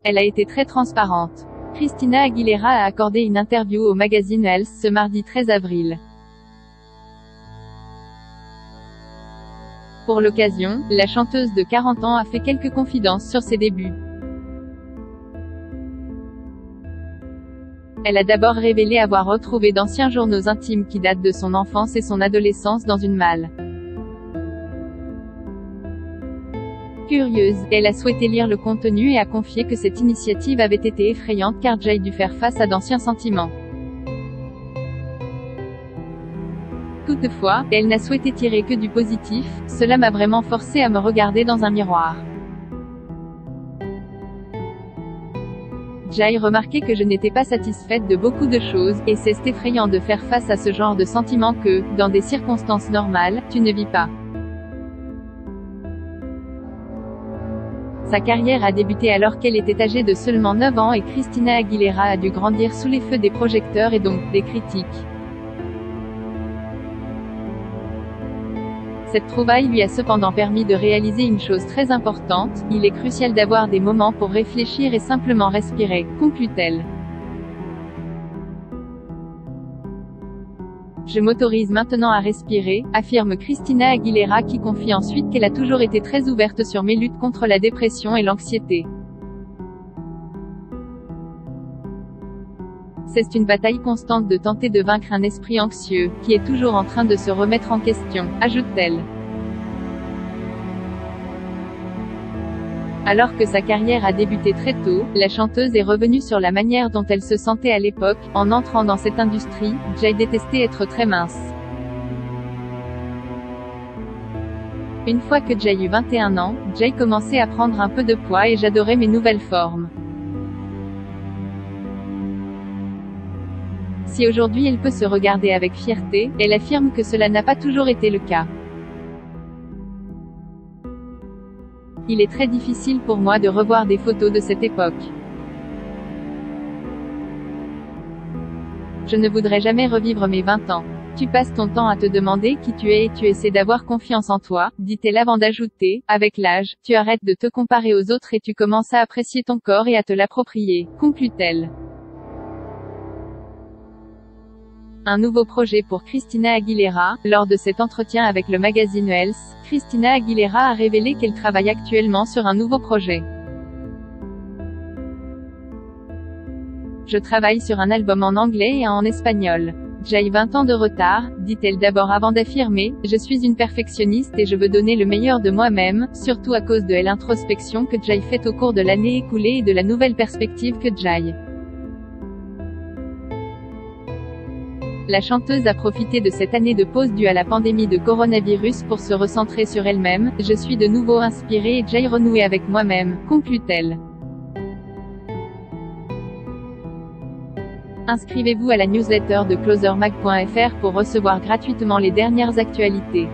Elle a été très transparente. Christina Aguilera a accordé une interview au magazine Elle ce mardi 13 avril. Pour l'occasion, la chanteuse de 40 ans a fait quelques confidences sur ses débuts. Elle a d'abord révélé avoir retrouvé d'anciens journaux intimes qui datent de son enfance et son adolescence dans une malle. Curieuse, elle a souhaité lire le contenu et a confié que cette initiative avait été effrayante car Jay dut faire face à d'anciens sentiments. Toutefois, elle n'a souhaité tirer que du positif, cela m'a vraiment forcé à me regarder dans un miroir. Jay remarquait que je n'étais pas satisfaite de beaucoup de choses, et c'est effrayant de faire face à ce genre de sentiments que, dans des circonstances normales, tu ne vis pas. Sa carrière a débuté alors qu'elle était âgée de seulement 9 ans et Christina Aguilera a dû grandir sous les feux des projecteurs et donc, des critiques. Cette trouvaille lui a cependant permis de réaliser une chose très importante, il est crucial d'avoir des moments pour réfléchir et simplement respirer, conclut-elle. Je m'autorise maintenant à respirer, affirme Christina Aguilera qui confie ensuite qu'elle a toujours été très ouverte sur mes luttes contre la dépression et l'anxiété. C'est une bataille constante de tenter de vaincre un esprit anxieux, qui est toujours en train de se remettre en question, ajoute-t-elle. Alors que sa carrière a débuté très tôt, la chanteuse est revenue sur la manière dont elle se sentait à l'époque. En entrant dans cette industrie, Jay détestait être très mince. Une fois que Jay eut 21 ans, Jay commençait à prendre un peu de poids et j'adorais mes nouvelles formes. Si aujourd'hui elle peut se regarder avec fierté, elle affirme que cela n'a pas toujours été le cas. Il est très difficile pour moi de revoir des photos de cette époque. Je ne voudrais jamais revivre mes 20 ans. Tu passes ton temps à te demander qui tu es et tu essaies d'avoir confiance en toi, dit-elle avant d'ajouter, avec l'âge, tu arrêtes de te comparer aux autres et tu commences à apprécier ton corps et à te l'approprier, conclut-elle. Un nouveau projet pour Christina Aguilera. Lors de cet entretien avec le magazine Elle, Christina Aguilera a révélé qu'elle travaille actuellement sur un nouveau projet. Je travaille sur un album en anglais et un en espagnol. J'ai 20 ans de retard, dit-elle d'abord avant d'affirmer, je suis une perfectionniste et je veux donner le meilleur de moi-même, surtout à cause de l'introspection que j'ai faite au cours de l'année écoulée et de la nouvelle perspective que j'ai. La chanteuse a profité de cette année de pause due à la pandémie de coronavirus pour se recentrer sur elle-même. Je suis de nouveau inspirée et j'ai renoué avec moi-même, conclut-elle. Inscrivez-vous à la newsletter de closermag.fr pour recevoir gratuitement les dernières actualités.